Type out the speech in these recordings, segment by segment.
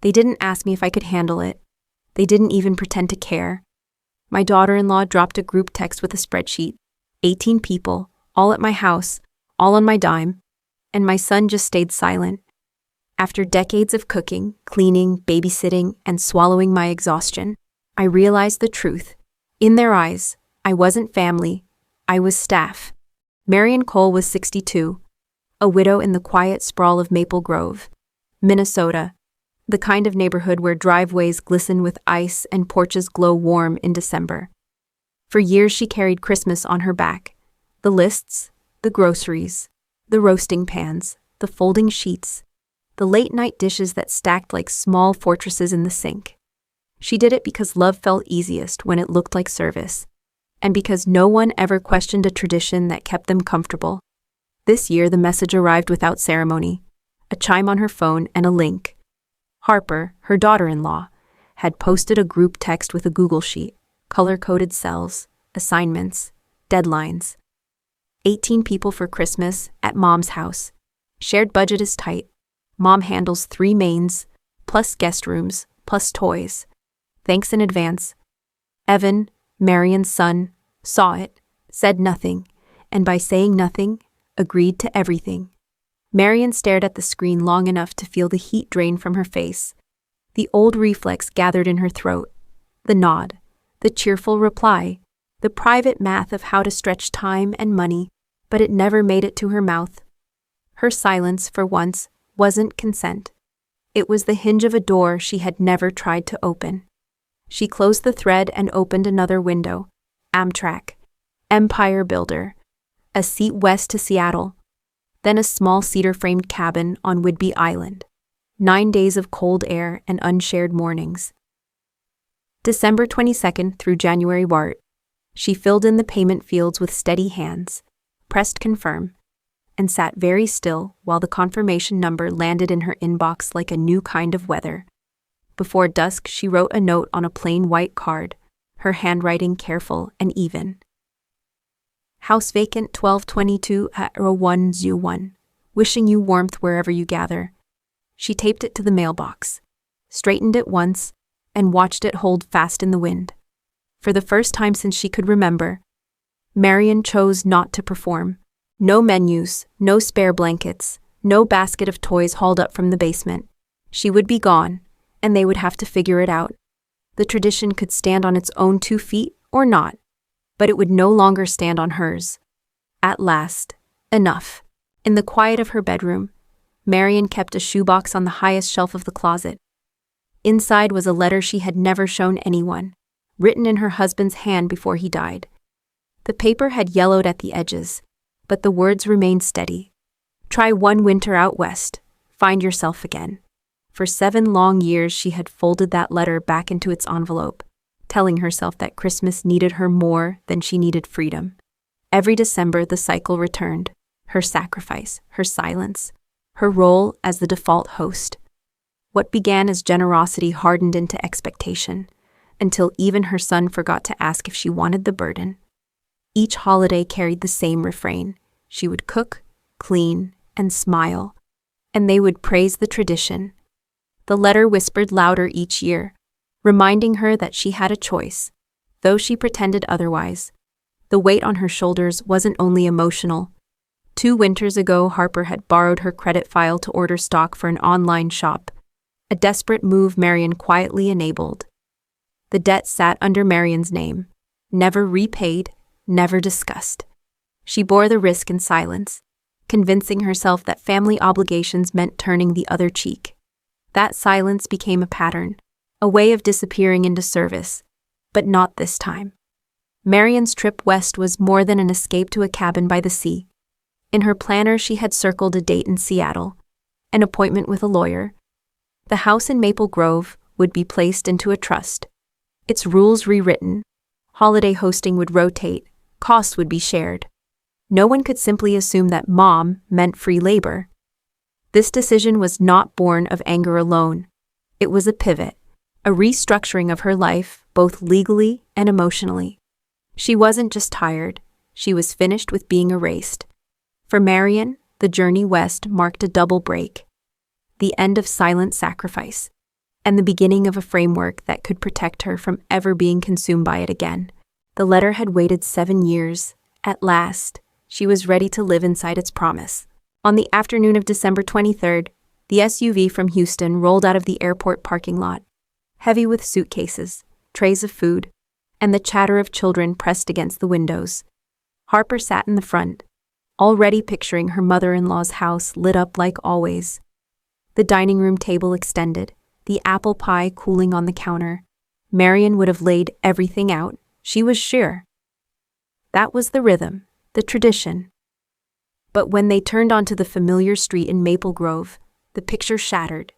They didn't ask me if I could handle it. They didn't even pretend to care. My daughter-in-law dropped a group text with a spreadsheet. 18 people, all at my house, all on my dime, and my son just stayed silent. After decades of cooking, cleaning, babysitting, and swallowing my exhaustion, I realized the truth. In their eyes, I wasn't family, I was staff. Marion Cole was 62, a widow in the quiet sprawl of Maple Grove, Minnesota, the kind of neighborhood where driveways glisten with ice and porches glow warm in December. For years she carried Christmas on her back. The lists, the groceries, the roasting pans, the folding sheets, the late-night dishes that stacked like small fortresses in the sink. She did it because love felt easiest when it looked like service, and because no one ever questioned a tradition that kept them comfortable. This year the message arrived without ceremony, a chime on her phone and a link. Harper, her daughter-in-law, had posted a group text with a Google sheet, color-coded cells, assignments, deadlines. 18 people for Christmas at Mom's house. Shared budget is tight. Mom handles 3 mains, plus guest rooms, plus toys. Thanks in advance. Evan, Marion's son, saw it, said nothing, and by saying nothing, agreed to everything. Marion stared at the screen long enough to feel the heat drain from her face. The old reflex gathered in her throat. The nod, the cheerful reply, the private math of how to stretch time and money, but it never made it to her mouth. Her silence, for once, wasn't consent. It was the hinge of a door she had never tried to open. She closed the thread and opened another window. Amtrak, Empire Builder, a seat west to Seattle, then a small cedar-framed cabin on Whidbey Island. 9 days of cold air and unshared mornings. December 22nd through January Wart. She filled in the payment fields with steady hands, pressed confirm, and sat very still while the confirmation number landed in her inbox like a new kind of weather. Before dusk, she wrote a note on a plain white card, her handwriting careful and even. House vacant 1222 at 0101. Wishing you warmth wherever you gather. She taped it to the mailbox, straightened it once, and watched it hold fast in the wind. For the first time since she could remember, Marion chose not to perform. No menus, no spare blankets, no basket of toys hauled up from the basement. She would be gone, and they would have to figure it out. The tradition could stand on its own 2 feet or not, but it would no longer stand on hers. At last, enough. In the quiet of her bedroom, Marion kept a shoebox on the highest shelf of the closet. Inside was a letter she had never shown anyone, written in her husband's hand before he died. The paper had yellowed at the edges, but the words remained steady. Try one winter out west, find yourself again. For 7 long years she had folded that letter back into its envelope, telling herself that Christmas needed her more than she needed freedom. Every December the cycle returned, her sacrifice, her silence, her role as the default host. What began as generosity hardened into expectation, until even her son forgot to ask if she wanted the burden. Each holiday carried the same refrain. She would cook, clean, and smile, and they would praise the tradition. The letter whispered louder each year, reminding her that she had a choice, though she pretended otherwise. The weight on her shoulders wasn't only emotional. 2 winters ago, Harper had borrowed her credit file to order stock for an online shop, a desperate move Marion quietly enabled. The debt sat under Marion's name, never repaid, never discussed. She bore the risk in silence, convincing herself that family obligations meant turning the other cheek. That silence became a pattern, a way of disappearing into service, but not this time. Marion's trip west was more than an escape to a cabin by the sea. In her planner, she had circled a date in Seattle, an appointment with a lawyer. The house in Maple Grove would be placed into a trust, its rules rewritten. Holiday hosting would rotate, costs would be shared. No one could simply assume that mom meant free labor. This decision was not born of anger alone. It was a pivot, a restructuring of her life, both legally and emotionally. She wasn't just tired, she was finished with being erased. For Marion, the journey west marked a double break. The end of silent sacrifice, and the beginning of a framework that could protect her from ever being consumed by it again. The letter had waited 7 years. At last, she was ready to live inside its promise. On the afternoon of December 23rd, the SUV from Houston rolled out of the airport parking lot, heavy with suitcases, trays of food, and the chatter of children pressed against the windows. Harper sat in the front, already picturing her mother-in-law's house lit up like always. The dining room table extended, the apple pie cooling on the counter. Marion would have laid everything out, she was sure. That was the rhythm, the tradition. But when they turned onto the familiar street in Maple Grove, the picture shattered.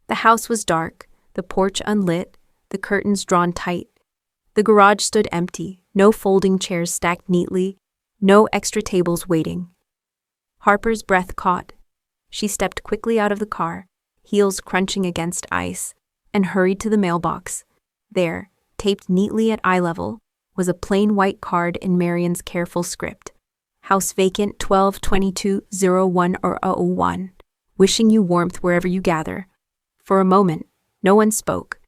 The house was dark, the porch unlit, the curtains drawn tight. The garage stood empty, no folding chairs stacked neatly, no extra tables waiting. Harper's breath caught. She stepped quickly out of the car, heels crunching against ice, and hurried to the mailbox. There, taped neatly at eye level, was a plain white card in Marion's careful script. House vacant 12-22-01 or 001. Wishing you warmth wherever you gather. For a moment, no one spoke.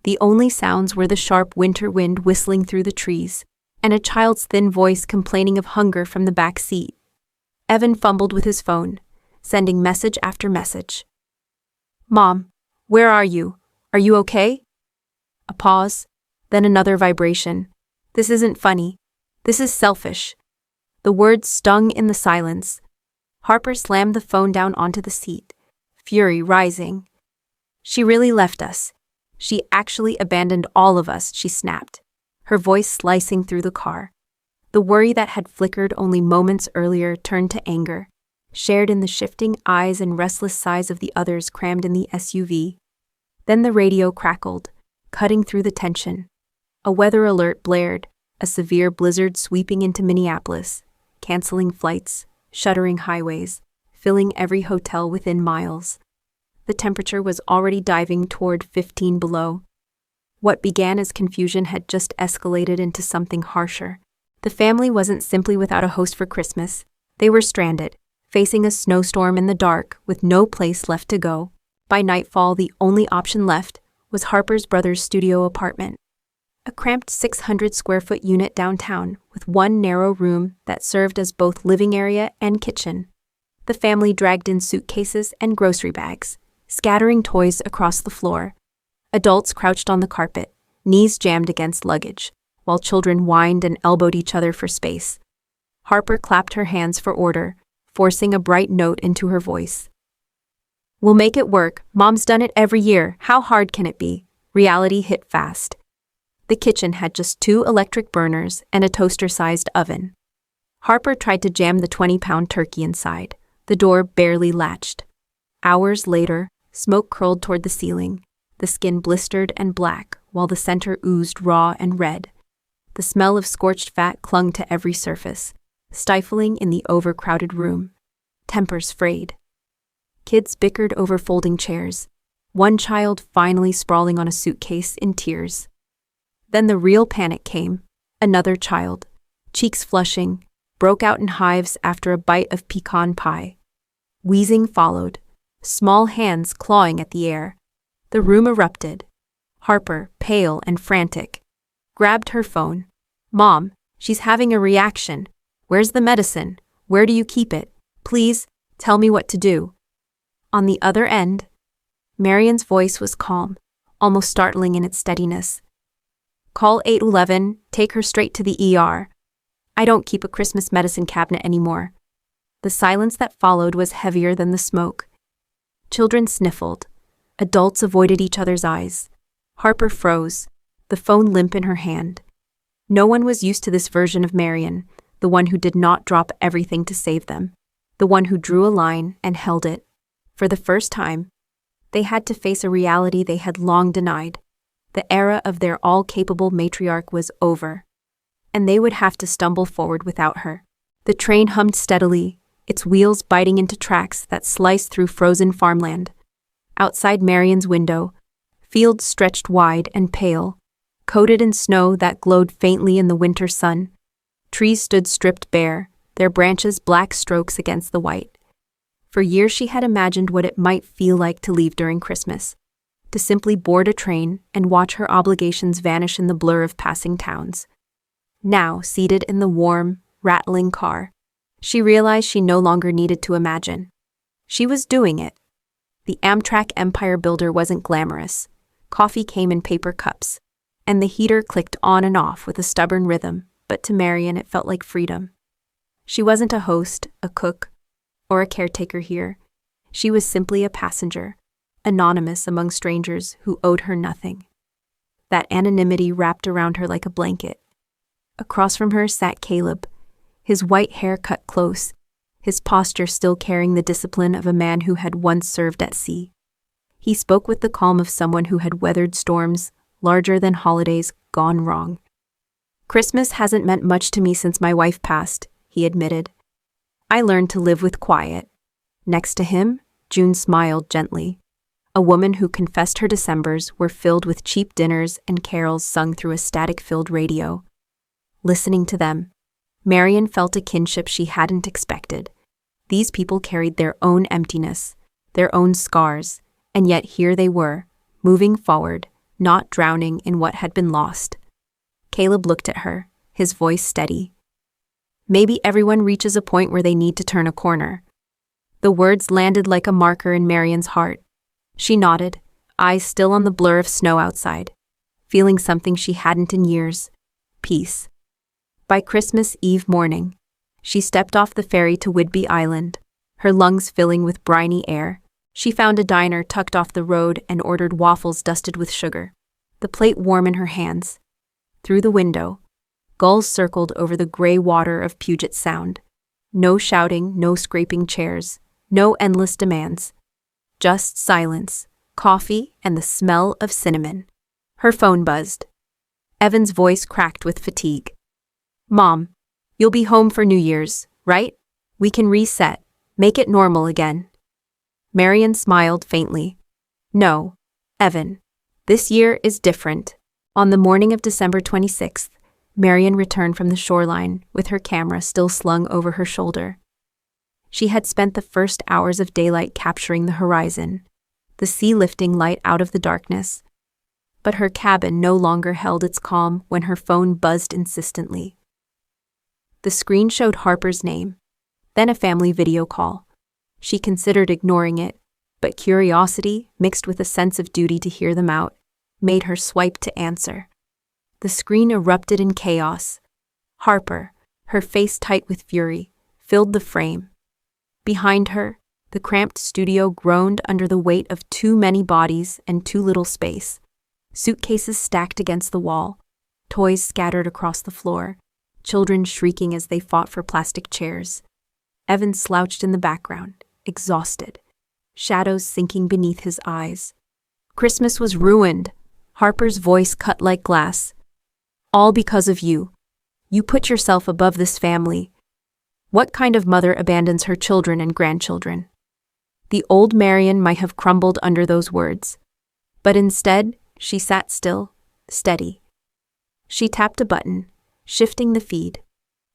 The only sounds were the sharp winter wind whistling through the trees, and a child's thin voice complaining of hunger from the back seat. Evan fumbled with his phone, sending message after message. "Mom, where are you? Are you okay?" A pause, then another vibration. "This isn't funny. This is selfish." The words stung in the silence. Harper slammed the phone down onto the seat, fury rising. "She really left us. She actually abandoned all of us," she snapped, her voice slicing through the car. The worry that had flickered only moments earlier turned to anger, shared in the shifting eyes and restless sighs of the others crammed in the SUV. Then the radio crackled, cutting through the tension. A weather alert blared, a severe blizzard sweeping into Minneapolis, canceling flights, shuttering highways, filling every hotel within miles. The temperature was already diving toward 15 below. What began as confusion had just escalated into something harsher. The family wasn't simply without a host for Christmas. They were stranded, facing a snowstorm in the dark with no place left to go. By nightfall, the only option left was Harper's brother's studio apartment. A cramped 600-square-foot unit downtown with one narrow room that served as both living area and kitchen. The family dragged in suitcases and grocery bags, scattering toys across the floor. Adults crouched on the carpet, knees jammed against luggage, while children whined and elbowed each other for space. Harper clapped her hands for order, forcing a bright note into her voice. "We'll make it work. Mom's done it every year. How hard can it be?" Reality hit fast. The kitchen had just 2 electric burners and a toaster-sized oven. Harper tried to jam the 20-pound turkey inside. The door barely latched. Hours later, smoke curled toward the ceiling. The skin blistered and black, while the center oozed raw and red. The smell of scorched fat clung to every surface, stifling in the overcrowded room. Tempers frayed. Kids bickered over folding chairs, one child finally sprawling on a suitcase in tears. Then the real panic came. Another child, cheeks flushing, broke out in hives after a bite of pecan pie. Wheezing followed, small hands clawing at the air. The room erupted. Harper, pale and frantic, grabbed her phone. "Mom, she's having a reaction. Where's the medicine? Where do you keep it? Please, tell me what to do." On the other end, Marion's voice was calm, almost startling in its steadiness. "Call 811, take her straight to the ER. I don't keep a Christmas medicine cabinet anymore." The silence that followed was heavier than the smoke. Children sniffled. Adults avoided each other's eyes. Harper froze, the phone limp in her hand. No one was used to this version of Marion, the one who did not drop everything to save them, the one who drew a line and held it. For the first time, they had to face a reality they had long denied. The era of their all-capable matriarch was over, and they would have to stumble forward without her. The train hummed steadily, its wheels biting into tracks that sliced through frozen farmland. Outside Marion's window, fields stretched wide and pale, coated in snow that glowed faintly in the winter sun. Trees stood stripped bare, their branches black strokes against the white. For years she had imagined what it might feel like to leave during Christmas. to simply board a train and watch her obligations vanish in the blur of passing towns. Now, seated in the warm, rattling car, she realized she no longer needed to imagine. She was doing it. The Amtrak empire builder wasn't glamorous. Coffee came in paper cups, and the heater clicked on and off with a stubborn rhythm, but to Marian it felt like freedom. She wasn't a host, a cook, or a caretaker here. She was simply a passenger, anonymous among strangers who owed her nothing. That anonymity wrapped around her like a blanket. Across from her sat Caleb, his white hair cut close, his posture still carrying the discipline of a man who had once served at sea. He spoke with the calm of someone who had weathered storms larger than holidays gone wrong. "Christmas hasn't meant much to me since my wife passed," he admitted. "I learned to live with quiet." Next to him, June smiled gently. A woman who confessed her Decembers were filled with cheap dinners and carols sung through a static-filled radio. Listening to them, Marian felt a kinship she hadn't expected. These people carried their own emptiness, their own scars, and yet here they were, moving forward, not drowning in what had been lost. Caleb looked at her, his voice steady. "Maybe everyone reaches a point where they need to turn a corner." The words landed like a marker in Marian's heart. She nodded, eyes still on the blur of snow outside, feeling something she hadn't in years: peace. By Christmas Eve morning, she stepped off the ferry to Whidbey Island, her lungs filling with briny air. She found a diner tucked off the road and ordered waffles dusted with sugar, the plate warm in her hands. Through the window, gulls circled over the gray water of Puget Sound. No shouting, no scraping chairs, no endless demands. Just silence, coffee, and the smell of cinnamon. Her phone buzzed. Evan's voice cracked with fatigue. "Mom, you'll be home for New Year's, right? We can reset, make it normal again." Marian smiled faintly. "No, Evan. This year is different." On the morning of December 26th, Marian returned from the shoreline with her camera still slung over her shoulder. She had spent the first hours of daylight capturing the horizon, the sea lifting light out of the darkness. But her cabin no longer held its calm when her phone buzzed insistently. The screen showed Harper's name, then a family video call. She considered ignoring it, but curiosity, mixed with a sense of duty to hear them out, made her swipe to answer. The screen erupted in chaos. Harper, her face tight with fury, filled the frame. Behind her, the cramped studio groaned under the weight of too many bodies and too little space. Suitcases stacked against the wall, toys scattered across the floor, children shrieking as they fought for plastic chairs. Evan slouched in the background, exhausted, shadows sinking beneath his eyes. Christmas was ruined. Harper's voice cut like glass. "All because of you. You put yourself above this family. What kind of mother abandons her children and grandchildren?" The old Marian might have crumbled under those words, but instead she sat still, steady. She tapped a button, shifting the feed.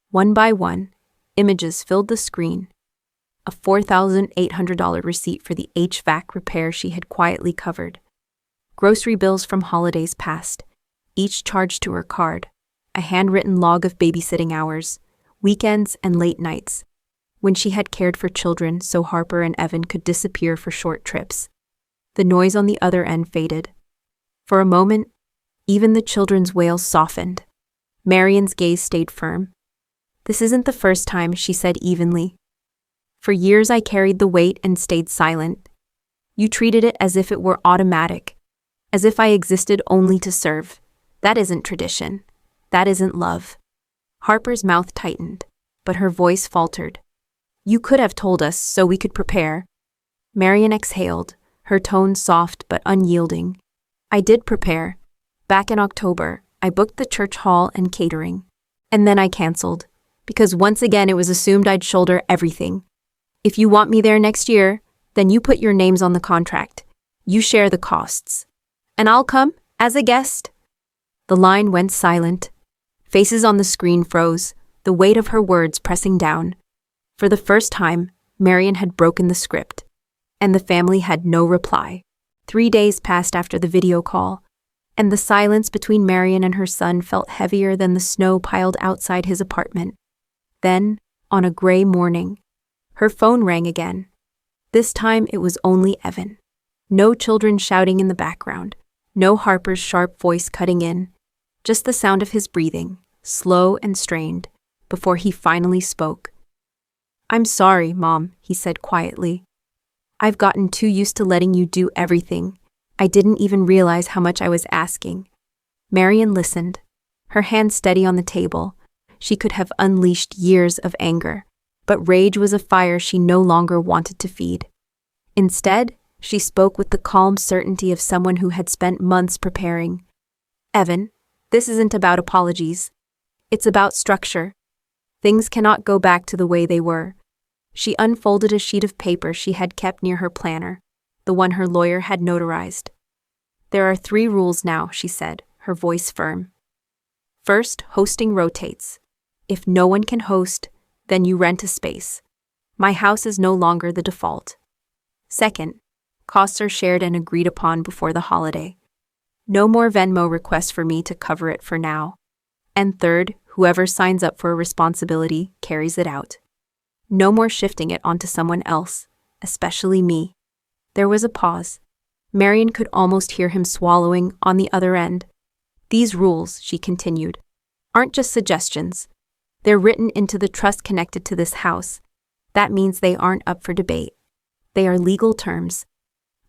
One by one, images filled the screen. A $4,800 receipt for the HVAC repair she had quietly covered. Grocery bills from holidays past, each charged to her card. A handwritten log of babysitting hours, weekends and late nights, when she had cared for children so Harper and Evan could disappear for short trips. The noise on the other end faded. For a moment, even the children's wails softened. Marian's gaze stayed firm. "This isn't the first time," she said evenly. "For years I carried the weight and stayed silent. You treated it as if it were automatic, as if I existed only to serve. That isn't tradition. That isn't love." Harper's mouth tightened, but her voice faltered. "You could have told us so we could prepare." Marian exhaled, her tone soft but unyielding. "I did prepare. Back in October, I booked the church hall and catering. And then I canceled, because once again it was assumed I'd shoulder everything. If you want me there next year, then you put your names on the contract. You share the costs. And I'll come, as a guest." The line went silent. Faces on the screen froze, the weight of her words pressing down. For the first time, Marian had broken the script, and the family had no reply. 3 days passed after the video call, and the silence between Marion and her son felt heavier than the snow piled outside his apartment. Then, on a gray morning, her phone rang again. This time it was only Evan. No children shouting in the background, no Harper's sharp voice cutting in, just the sound of his breathing, slow and strained, before he finally spoke. "I'm sorry, Mom," he said quietly. "I've gotten too used to letting you do everything. I didn't even realize how much I was asking." Marion listened, her hand steady on the table. She could have unleashed years of anger, but rage was a fire she no longer wanted to feed. Instead, she spoke with the calm certainty of someone who had spent months preparing. "Evan, this isn't about apologies. It's about structure. Things cannot go back to the way they were." She unfolded a sheet of paper she had kept near her planner, the one her lawyer had notarized. "There are 3 rules now," she said, her voice firm. "First, hosting rotates. If no one can host, then you rent a space. My house is no longer the default. Second, costs are shared and agreed upon before the holiday. No more Venmo requests for me to cover it for now. And third, whoever signs up for a responsibility carries it out. No more shifting it onto someone else, especially me." There was a pause. Marion could almost hear him swallowing on the other end. "These rules," she continued, "aren't just suggestions. They're written into the trust connected to this house. That means they aren't up for debate. They are legal terms."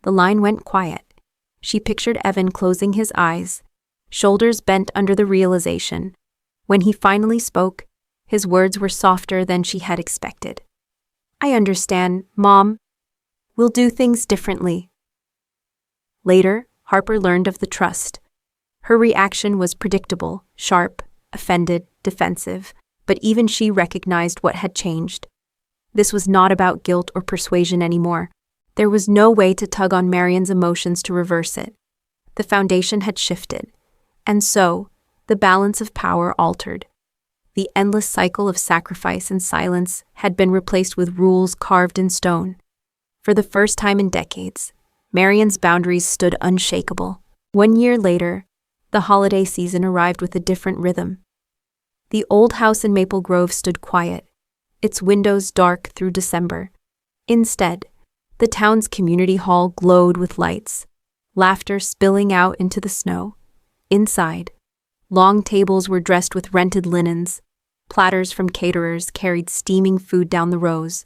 The line went quiet. She pictured Evan closing his eyes, shoulders bent under the realization. When he finally spoke, his words were softer than she had expected. "I understand, Mom. We'll do things differently." Later, Harper learned of the trust. Her reaction was predictable, sharp, offended, defensive, but even she recognized what had changed. This was not about guilt or persuasion anymore. There was no way to tug on Marion's emotions to reverse it. The foundation had shifted, and so, the balance of power altered. The endless cycle of sacrifice and silence had been replaced with rules carved in stone. For the first time in decades, Marion's boundaries stood unshakable. 1 year later, the holiday season arrived with a different rhythm. The old house in Maple Grove stood quiet, its windows dark through December. Instead, the town's community hall glowed with lights, laughter spilling out into the snow. Inside, long tables were dressed with rented linens, platters from caterers carried steaming food down the rows,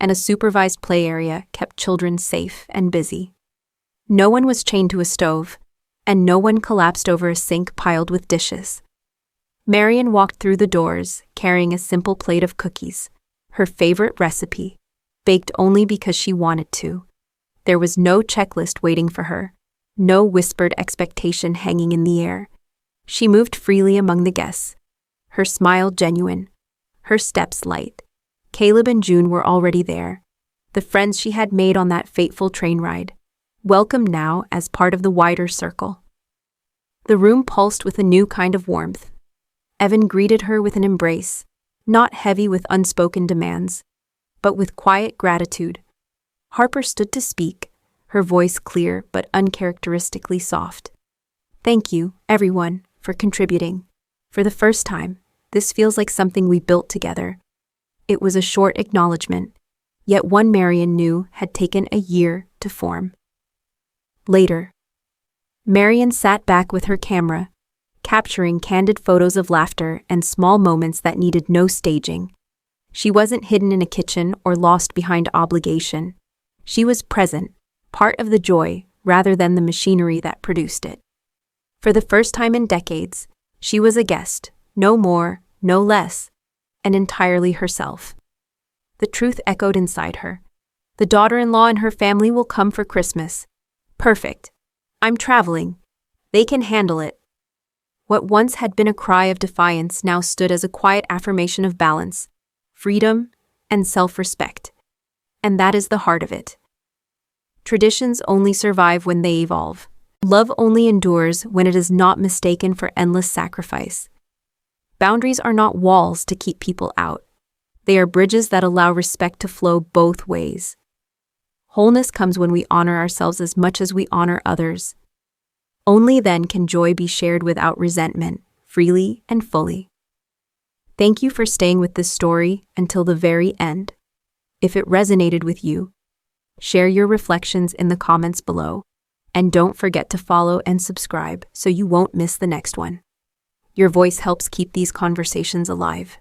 and a supervised play area kept children safe and busy. No one was chained to a stove, and no one collapsed over a sink piled with dishes. Marion walked through the doors, carrying a simple plate of cookies, her favorite recipe, baked only because she wanted to. There was no checklist waiting for her, no whispered expectation hanging in the air. She moved freely among the guests, her smile genuine, her steps light. Caleb and June were already there, the friends she had made on that fateful train ride, welcome now as part of the wider circle. The room pulsed with a new kind of warmth. Evan greeted her with an embrace, not heavy with unspoken demands, but with quiet gratitude. Harper stood to speak, her voice clear but uncharacteristically soft. "Thank you, everyone, for contributing. For the first time, this feels like something we built together." It was a short acknowledgement, yet one Marion knew had taken a year to form. Later, Marion sat back with her camera, capturing candid photos of laughter and small moments that needed no staging. She wasn't hidden in a kitchen or lost behind obligation. She was present, part of the joy rather than the machinery that produced it. For the first time in decades, she was a guest, no more, no less, and entirely herself. The truth echoed inside her. The daughter-in-law and her family will come for Christmas. Perfect. I'm traveling. They can handle it. What once had been a cry of defiance now stood as a quiet affirmation of balance, freedom, and self-respect. And that is the heart of it. Traditions only survive when they evolve. Love only endures when it is not mistaken for endless sacrifice. Boundaries are not walls to keep people out. They are bridges that allow respect to flow both ways. Wholeness comes when we honor ourselves as much as we honor others. Only then can joy be shared without resentment, freely and fully. Thank you for staying with this story until the very end. If it resonated with you, share your reflections in the comments below, and don't forget to follow and subscribe so you won't miss the next one. Your voice helps keep these conversations alive.